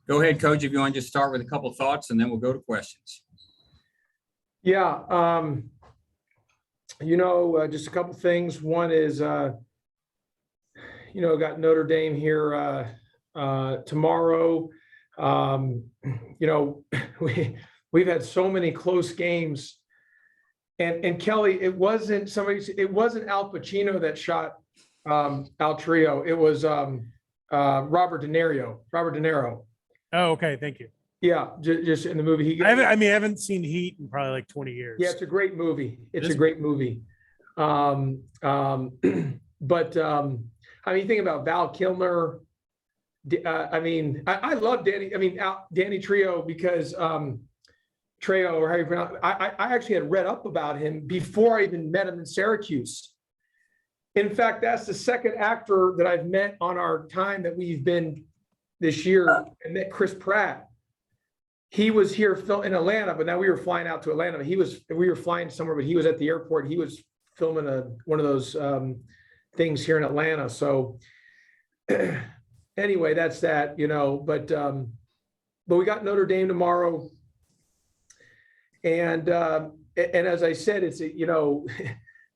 Go ahead, Coach, if you want to just start with a couple of thoughts, and then we'll go to questions. Yeah, just a couple things. One is, got Notre Dame here tomorrow. We've had so many close games, and Kelly, it wasn't Al Pacino that shot Al Trio. It was Robert De Niro. Oh, okay. Thank you. Yeah, just in the movie. I haven't seen Heat in probably like 20 years. Yeah, it's a great movie. It's a great movie. But you think about Val Kilmer. I love Danny Trio because Trejo, or how you pronounce it. I actually had read up about him before I even met him in Syracuse. In fact, that's the second actor that I've met on our time that we've been this year. I met Chris Pratt. He was here in Atlanta, but now we were flying out to Atlanta. We were flying somewhere, but he was at the airport. He was filming one of those things here in Atlanta. So anyway, that's that, but we got Notre Dame tomorrow. And as I said, it's,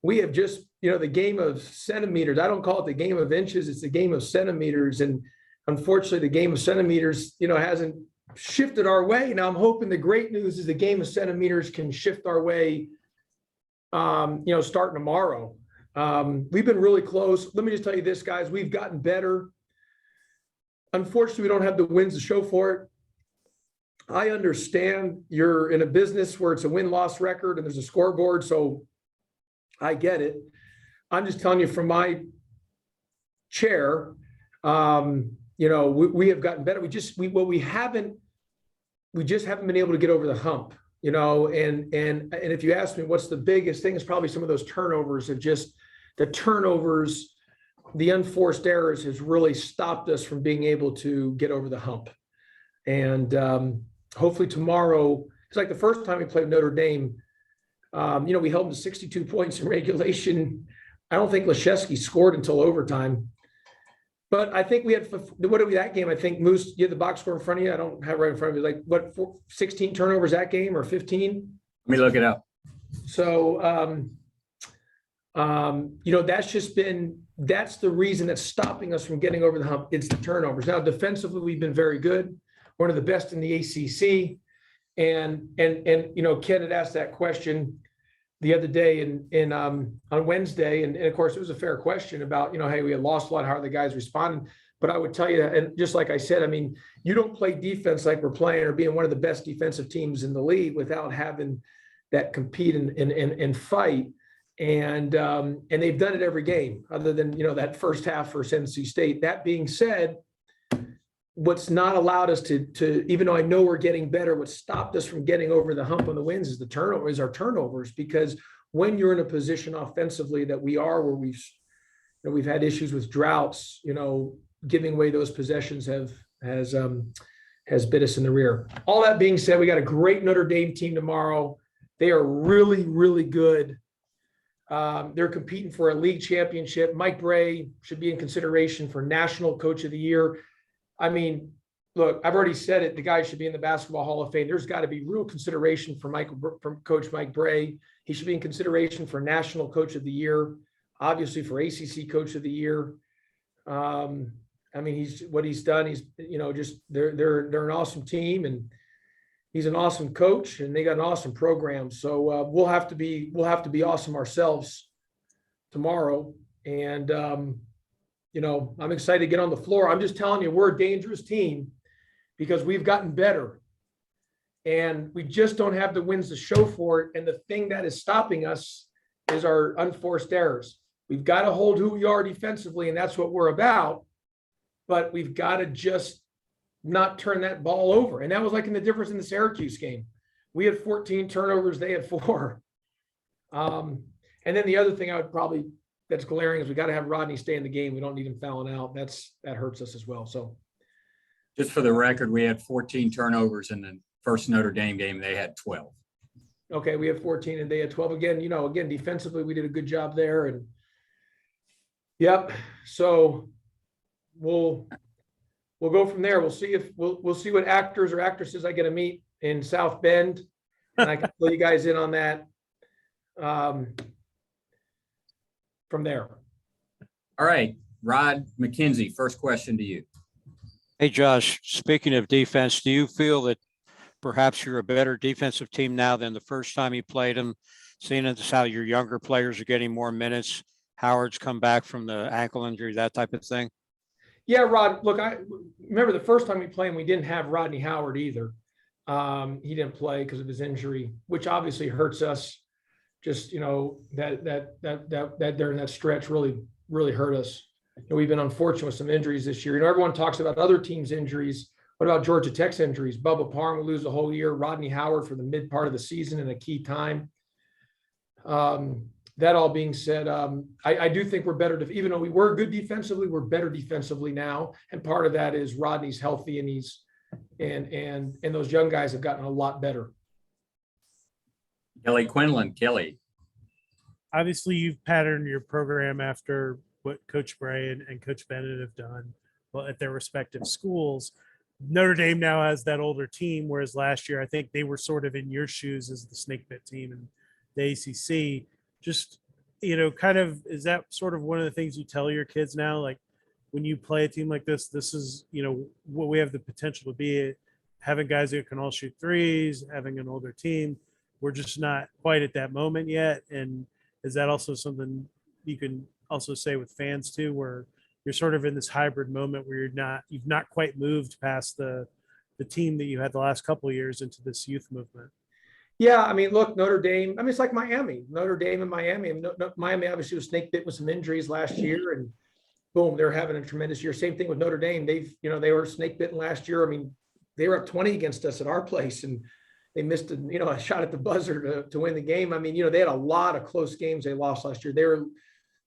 we have just, the game of centimeters. I don't call it the game of inches. It's the game of centimeters. And unfortunately, the game of centimeters, hasn't shifted our way. Now I'm hoping the great news is the game of centimeters can shift our way, starting tomorrow. We've been really close. Let me just tell you this, guys, we've gotten better. Unfortunately, we don't have the wins to show for it. I understand you're in a business where it's a win-loss record and there's a scoreboard, so I get it. I'm just telling you from my chair, we have gotten better. We just haven't been able to get over the hump, and if you ask me what's the biggest thing, it's probably some of those turnovers the unforced errors has really stopped us from being able to get over the hump. And hopefully tomorrow, it's like the first time we played Notre Dame, we held them to 62 points in regulation. I don't think Leszewski scored until overtime. But I think we had, that game? I think, Moose, you had the box score in front of you. I don't have it right in front of me. 16 turnovers that game or 15? Let me look it up. So, that's the reason that's stopping us from getting over the hump. It's the turnovers. Now, defensively, we've been very good. One of the best in the ACC. And Ken had asked that question the other day on Wednesday. And of course, it was a fair question about, hey, we had lost a lot. How are the guys responding? But I would tell you, and just like I said, you don't play defense like we're playing or being one of the best defensive teams in the league without having that compete and fight. And they've done it every game other than, that first half for NC State. That being said, what's not allowed us to, even though I know we're getting better, what stopped us from getting over the hump on the wins is our turnovers, because when you're in a position offensively that we are, where we've had issues with droughts, giving away those possessions has bit us in the rear. All that being said, we got a great Notre Dame team tomorrow. They are really, really good. They're competing for a league championship. Mike Bray should be in consideration for National Coach of the Year. Look, I've already said it. The guy should be in the Basketball Hall of Fame. There's got to be real consideration for Coach Mike Bray. He should be in consideration for National Coach of the Year, obviously for ACC Coach of the Year. He's what he's done. He's they're an awesome team, and he's an awesome coach, and they got an awesome program. So we'll have to be awesome ourselves tomorrow, and I'm excited to get on the floor. I'm just telling you, we're a dangerous team because we've gotten better, and we just don't have the wins to show for it. And the thing that is stopping us is our unforced errors. We've got to hold who we are defensively, and that's what we're about. But we've got to just not turn that ball over. And that was like in the difference in the Syracuse game. We had 14 turnovers. They had 4. And then the other thing that's glaring is we got to have Rodney stay in the game. We don't need him fouling out. That hurts us as well. So just for the record, we had 14 turnovers in the first Notre Dame game. They had 12. Okay, we had 14 and they had 12. Again, defensively, we did a good job there. And yep. So we'll go from there. We'll see if we'll see what actors or actresses I get to meet in South Bend, and I can fill you guys in on that. From there. All right, Rod McKenzie, first question to you. Hey, Josh, speaking of defense, do you feel that perhaps you're a better defensive team now than the first time you played them, seeing as how your younger players are getting more minutes? Howard's come back from the ankle injury, that type of thing. Yeah, Rod, look, I remember the first time we played, we didn't have Rodney Howard either. He didn't play because of his injury, which obviously hurts us. Just, that during that stretch really hurt us. We've been unfortunate with some injuries this year. Everyone talks about other teams' injuries. What about Georgia Tech's injuries? Bubba Parham will lose the whole year. Rodney Howard for the mid part of the season in a key time. That all being said, I do think we're better. Even though we were good defensively, we're better defensively now. And part of that is Rodney's healthy and those young guys have gotten a lot better. Kelly Quinlan. Kelly. Obviously, you've patterned your program after what Coach Bray and Coach Bennett have done at their respective schools. Notre Dame now has that older team, whereas last year I think they were sort of in your shoes as the snake bit team in the ACC. Just, kind of, is that sort of one of the things you tell your kids now? Like, when you play a team like this is, what we have the potential to be, having guys that can all shoot threes, having an older team. We're just not quite at that moment yet. And is that also something you can also say with fans too, where you're sort of in this hybrid moment where you've not quite moved past the team that you had the last couple of years into this youth movement? Yeah, I mean, look, Notre Dame, it's like Miami, Notre Dame and Miami. Miami obviously was snake bit with some injuries last year, and boom, they're having a tremendous year. Same thing with Notre Dame. They were snake bitten last year. They were up 20 against us at our place, and they missed a shot at the buzzer to win the game. They had a lot of close games they lost last year. They were a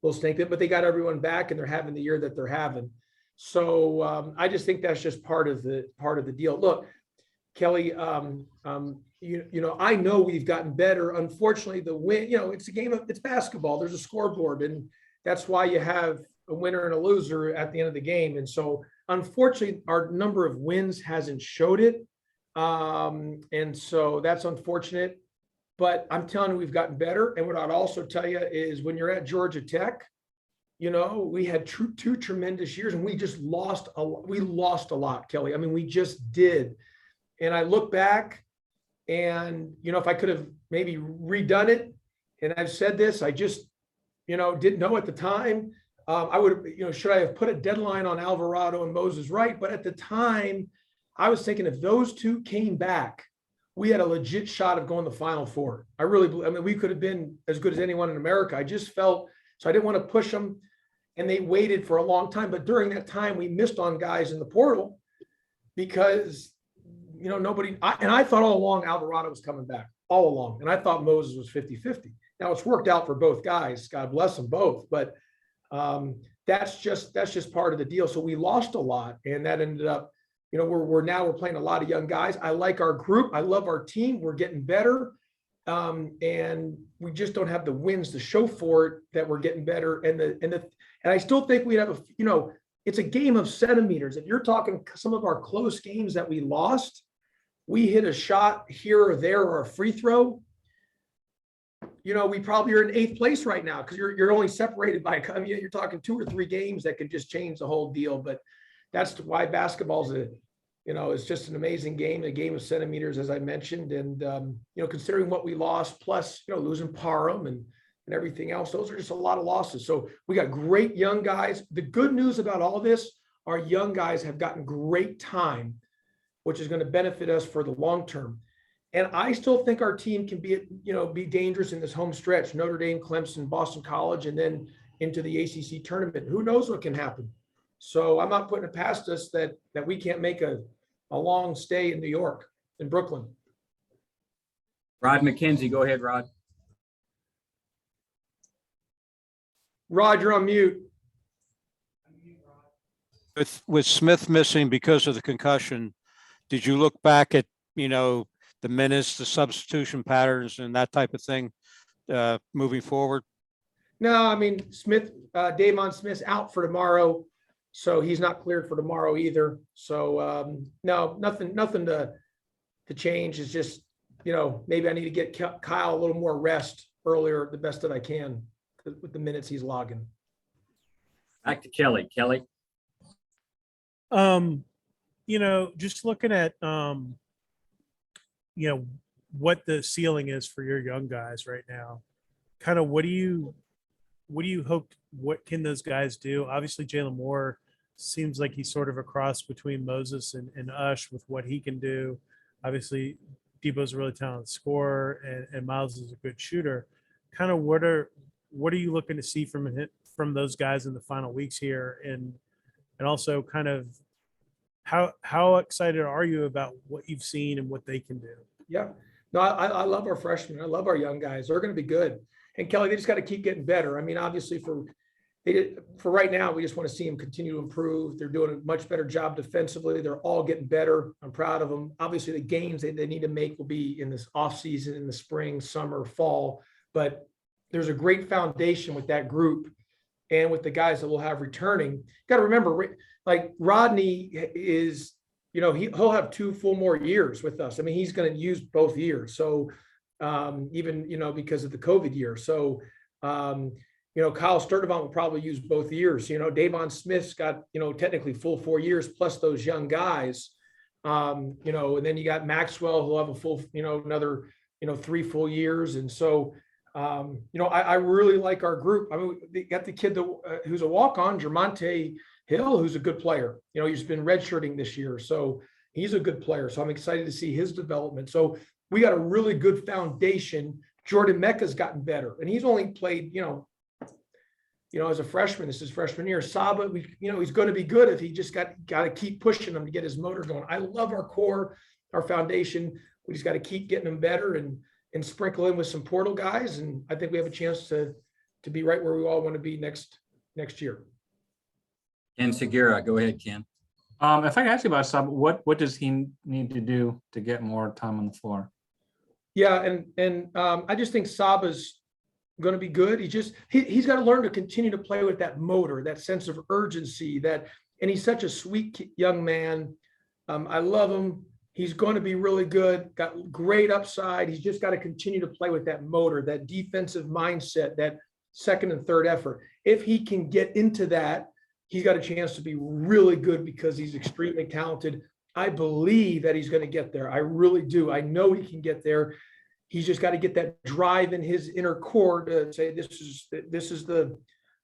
little snake bit, but they got everyone back, and they're having the year that they're having. So I just think that's just part of the deal. Look, Kelly, I know we've gotten better. Unfortunately, the win, it's basketball. There's a scoreboard, and that's why you have a winner and a loser at the end of the game. And so, unfortunately, our number of wins hasn't showed it. And so that's unfortunate. But I'm telling you, we've gotten better. And what I'd also tell you is when you're at Georgia Tech, we had two tremendous years, and we just lost a lot, Kelly. We just did. And I look back and, if I could have maybe redone it, and I've said this, I just, didn't know at the time. I would have, should I have put a deadline on Alvarado and Moses Wright? But at the time, I was thinking if those two came back, we had a legit shot of going to the Final Four. We could have been as good as anyone in America. I just felt, so I didn't want to push them, and they waited for a long time. But during that time, we missed on guys in the portal because, I thought all along Alvarado was coming back all along. And I thought Moses was 50-50. Now it's worked out for both guys. God bless them both. But that's just part of the deal. So we lost a lot, and that ended up, we're playing a lot of young guys. I like our group. I love our team. We're getting better. And we just don't have the wins to show for it that we're getting better. And I still think we have it's a game of centimeters. If you're talking some of our close games that we lost, we hit a shot here or there or a free throw. We probably are in 8th place right now because you're only separated by, you're talking 2 or 3 games that could just change the whole deal. But that's why basketball is it's just an amazing game, a game of centimeters, as I mentioned. And, considering what we lost, plus, losing Parham and everything else, those are just a lot of losses. So we got great young guys. The good news about all this, our young guys have gotten great time, which is going to benefit us for the long term. And I still think our team can be dangerous in this home stretch, Notre Dame, Clemson, Boston College, and then into the ACC tournament. Who knows what can happen? So I'm not putting it past us that we can't make a long stay in New York, in Brooklyn. Rod McKenzie, go ahead, Rod. Rod, you're on mute. With Smith missing because of the concussion, did you look back at, the minutes, the substitution patterns and that type of thing moving forward? No, Smith, Davon Smith's out for tomorrow. So he's not cleared for tomorrow either. So no, nothing to change. It's just, maybe I need to get Kyle a little more rest earlier, the best that I can with the minutes he's logging. Back to Kelly. Kelly, Just looking at what the ceiling is for your young guys right now. Kind of what do you hope, what can those guys do? Obviously, Jalen Moore seems like he's sort of a cross between Moses and Ush with what he can do. Obviously, Debo's a really talented scorer and Miles is a good shooter. Kind of what are you looking to see from those guys in the final weeks here? And also kind of how excited are you about what you've seen and what they can do? Yeah, no, I love our freshmen. I love our young guys. They're going to be good. And Kelly, they just got to keep getting better. I mean, obviously for right now, we just want to see them continue to improve. They're doing a much better job defensively. They're all getting better. I'm proud of them. Obviously, the gains they need to make will be in this off season, in the spring, summer, fall. But there's a great foundation with that group and with the guys that we'll have returning. You got to remember, like Rodney is, he'll have 2 full more years with us. I mean, he's going to use both years. So even, because of the COVID year. So, Kyle Sturdivant will probably use both years. Davon Smith's got, technically full 4 years plus those young guys. And then you got Maxwell who'll have a full, another, 3 full years. And so, I really like our group. I mean, they got the kid who's a walk-on, Jermonte Hill, who's a good player. He's been redshirting this year. So he's a good player. So I'm excited to see his development. So we got a really good foundation. Jordan Mecca's gotten better, and he's only played, as a freshman. This is freshman year. Saba, he's going to be good if he just got to keep pushing him to get his motor going. I love our core, our foundation. We just got to keep getting them better and sprinkle in with some portal guys. And I think we have a chance to be right where we all want to be next year. Ken Segura, go ahead, Ken. If I can ask you about Saba, what does he need to do to get more time on the floor? Yeah, and I just think Saba's going to be good. He's got to learn to continue to play with that motor, that sense of urgency. And he's such a sweet young man. I love him. He's going to be really good. Got great upside. He's just got to continue to play with that motor, that defensive mindset, that second and third effort. If he can get into that, he's got a chance to be really good because he's extremely talented. I believe that he's going to get there. I really do. I know he can get there. He's just got to get that drive in his inner core to say,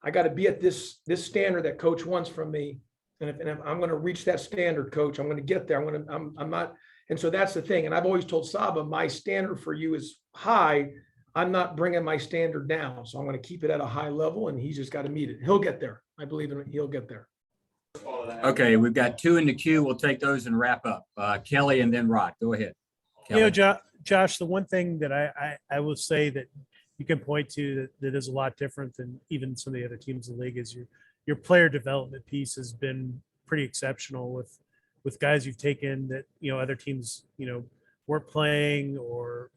I got to be at this standard that coach wants from me. And if I'm going to reach that standard, coach, I'm going to get there. I'm not. And so that's the thing. And I've always told Saba, my standard for you is high. I'm not bringing my standard down. So I'm going to keep it at a high level, and he's just got to meet it. He'll get there. I believe in it. He'll get there. Okay, we've got 2 in the queue. We'll take those and wrap up. Kelly and then Rod. Go ahead. Kelly. Josh, the one thing that I will say that you can point to that is a lot different than even some of the other teams in the league is your player development piece has been pretty exceptional with guys you've taken that, other teams, weren't playing or,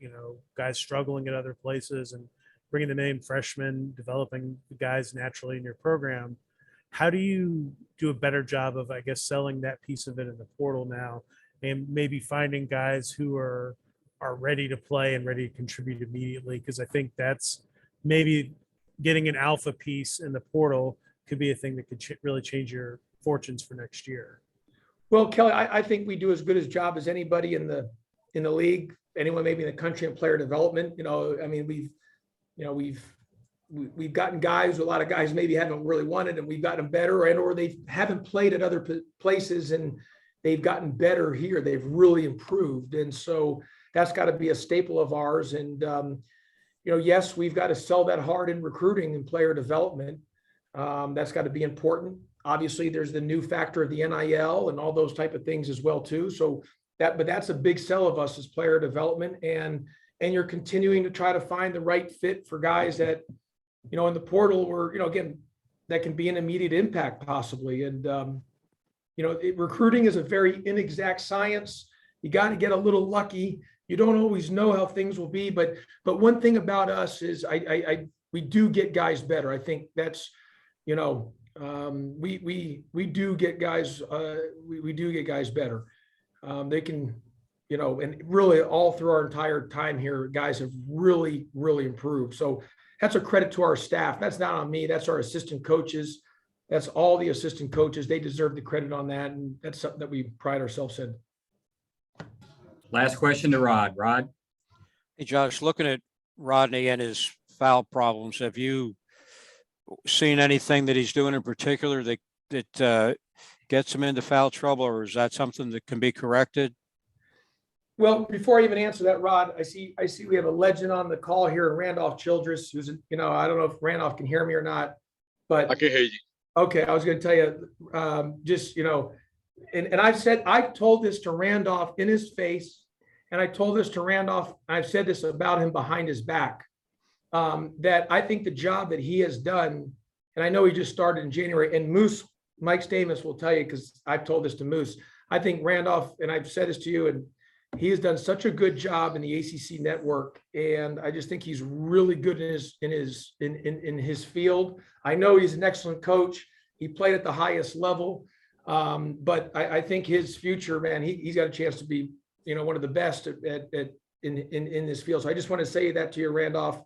guys struggling at other places and bringing them in, freshmen, developing the guys naturally in your program. How do you do a better job of, I guess, selling that piece of it in the portal now and maybe finding guys who are ready to play and ready to contribute immediately? Because I think that's maybe getting an alpha piece in the portal could be a thing that could really change your fortunes for next year. Well, Kelly, I think we do as good a job as anybody in the league, anyone maybe in the country in player development. I mean, we've gotten guys, a lot of guys maybe haven't really wanted, and we've gotten them better, or they haven't played at other places and they've gotten better here. They've really improved. And so that's got to be a staple of ours. And, yes, we've got to sell that hard in recruiting and player development. That's got to be important. Obviously, there's the new factor of the NIL and all those type of things as well, too. So but that's a big sell of us as player development. And you're continuing to try to find the right fit for guys that, in the portal where, again, that can be an immediate impact possibly. And, recruiting is a very inexact science. You got to get a little lucky. You don't always know how things will be, but one thing about us is we do get guys better. I think that's, we do get guys, we do get guys better. They can, you know, and really all through our entire time here, guys have really, really improved. So that's a credit to our staff. That's not on me. That's our assistant coaches. That's all the assistant coaches. They deserve the credit on that. And that's something that we pride ourselves in. Last question to Rod. Rod? Hey, Josh, looking at Rodney and his foul problems, have you seen anything that he's doing in particular that gets him into foul trouble, or is that something that can be corrected? Well, before I even answer that, Rod, I see we have a legend on the call here, Randolph Childress, who's, you know, I don't know if Randolph can hear me or not, but I can hear you. okay, I was going to tell you, just, you know, and I've told this to Randolph in his face, and I told this to Randolph, I've said this about him behind his back, that I think the job that he has done, and I know he just started in January, and Moose, Mike Stamos will tell you, because I've told this to Moose, I think Randolph, and I've said this to you, and he has done such a good job in the ACC network, and I just think he's really good in his field. I know he's an excellent coach. He played at the highest level, but I think his future, man, he's got a chance to be, you know, one of the best in this field. So I just want to say that to you, Randolph.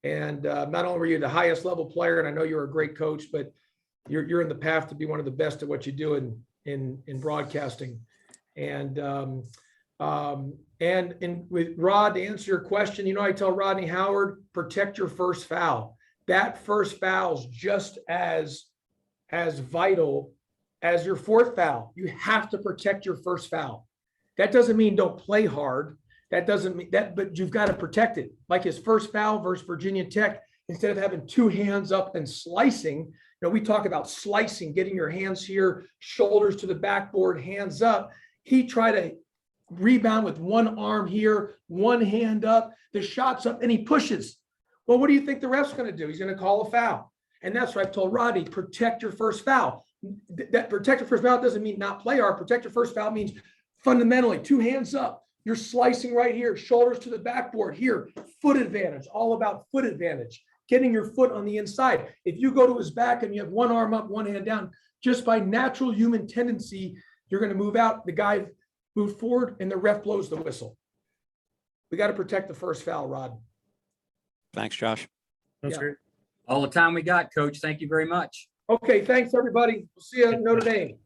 And not only were you the highest level player, and I know you're a great coach, but you're in the path to be one of the best at what you do in broadcasting. And with Rod, to answer your question, you know, I tell Rodney Howard, protect your first foul. That first foul is just as vital as your fourth foul. You have to protect your first foul. That doesn't mean don't play hard. That doesn't mean that, but you've got to protect it. Like his first foul versus Virginia Tech, instead of having two hands up and slicing, you know, we talk about slicing, getting your hands here, shoulders to the backboard, hands up. He tried to rebound with one arm here, one hand up, the shot's up, and he pushes. Well, what do you think the ref's going to do? He's going to call a foul. And that's what I've told Rodney, protect your first foul. That protect your first foul doesn't mean not play hard. Protect your first foul means fundamentally two hands up. You're slicing right here, shoulders to the backboard here, foot advantage, all about foot advantage, getting your foot on the inside. If you go to his back and you have one arm up, one hand down, just by natural human tendency, you're going to move out. The guy moved forward and the ref blows the whistle. We got to protect the first foul, Rod. Thanks, Josh. That's Yeah. great. All the time we got, Coach. Thank you very much. Okay, thanks, everybody. We'll see you at Notre Dame.